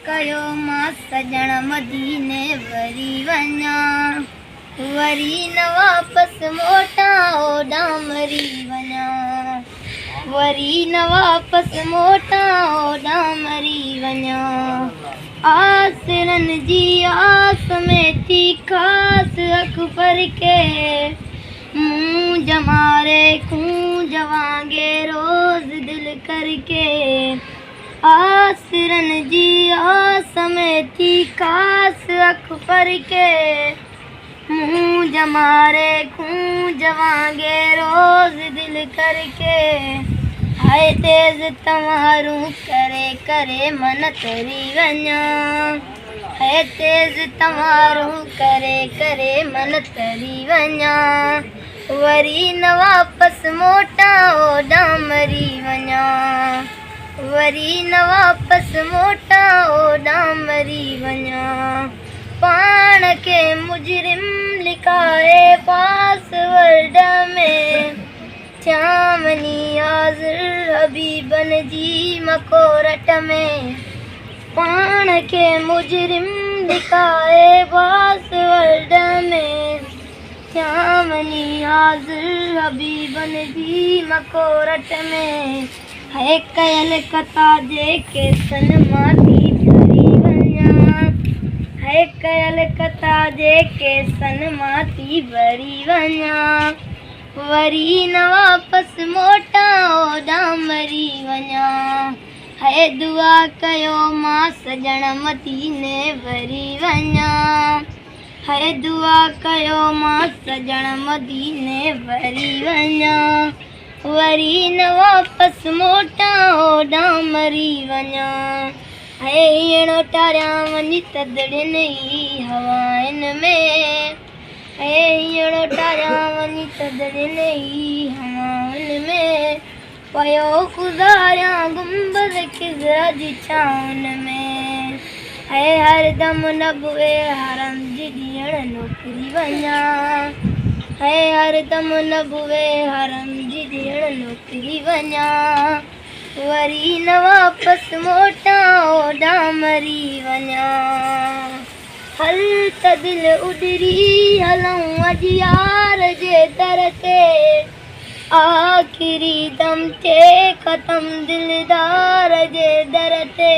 कयो मां सजण मदीने वरी वञां, वरी न वापस मोटा ओॾां मरी वञां, वरी न वापस मोटा ओॾां मरी वञां। आसरनि जी आस में थी ख़ास अकबर के, मुंह जमारे खूं जवांगे रोज दिल करके। आसरनि जी आस में थी ख़ास अकबर के, मुंह जमारे खूं जवांगे रोज दिल करके। हाय तेज तमारूं करे करे मन तरी वञां, हाय तेज तमारूं करे करे मन तरी वञां, वरी न वापस मोटा ओॾां मरी वञां, वरी न वापस मोटा ओॾां मरी वञां। पाण खे मुजरिम लिकाए पासवर्ड में, चावनी हाज़िर हबीबन जी मकोरट में। पाण खे मुजरिम लिकाए पासवर्ड में, चावनी हाज़िर हबीबन जी मकोरट में। है कयल कथा जेके सन मां थी भरी वञां, है कयल कथा जेके सन मां थी भरी वञां, वरी न वापस मोटा ओॾां मरी वञां। है दुआ कयो मां सजण मदीने वरी वञां, है दुआ कयो मां सजण मदीने वरी वञां, वरी न वापस मोटा ओॾां मरी वञां। है हीअं टारियां वञी तदड़ियुनि ई हवाउनि में, है हीअं टारियां वञी तदड़ियुनि ई हवाउनि में। पयो गुज़ारियां गुंबद ख़िज़र जी छाउनि में, है हरदम नबुए हरम जी ॾियण नौकिरी वञां, है हरदम नबुए हरम जी ॾियण नौकिरी वञां, वरी न वापस मोटा ओॾां मरी वञां। हल त दिल उॾरी हलूं अॼु यार जे दर ते, आख़िरी दम थे ख़त्म दिलदार जे दर ते।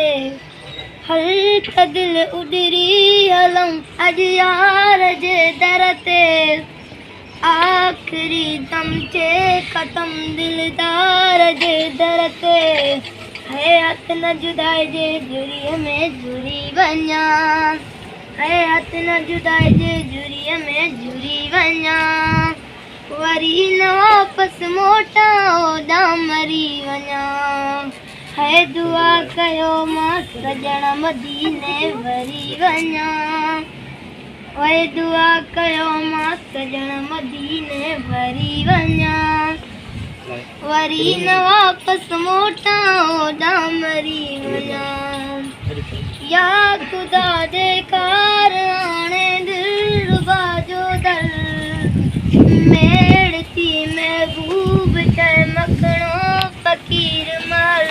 हल त दिल उॾरी हलूं अॼु यार जे दर ते, आख़िरी दम थे ख़त्म दिलदार जे दर ते। है हथ न जुदाइजे जुरीअ में जुड़ी वञां, है हथ न जुदाइजे जुरीअ में जुड़ी वञां, वरी न वापस मोटा ओॾां मरी वञां। है दुआ कयो मां सजण मदीने वरी वञां, है दुआ कयो मां सजण मदीने वरी वञां, वरी न वापस मोटा ओॾां मरी वञां। या ख़ुदा ॾेखार हाणे दिलरुबा जो दर, मेड़ थी महबूब चए मखणो फ़क़ीर मर।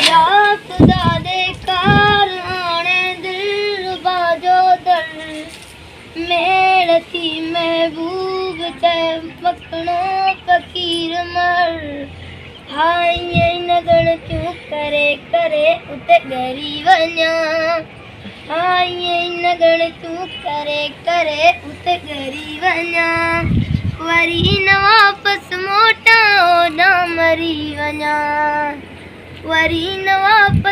या ख़ुदा ॾेखार हाणे दिलरुबा जो दर, मेड़ थी महबूब चए मखणो फ़क़ीर मर। हा ईअं न गणतियूं करे करे उते ॻरी वञां, हा ईअं न गणतियूं करे करे उते ॻरी वञां, वरी न वापस मोटा ओॾां मरी वञां, वरी न वापस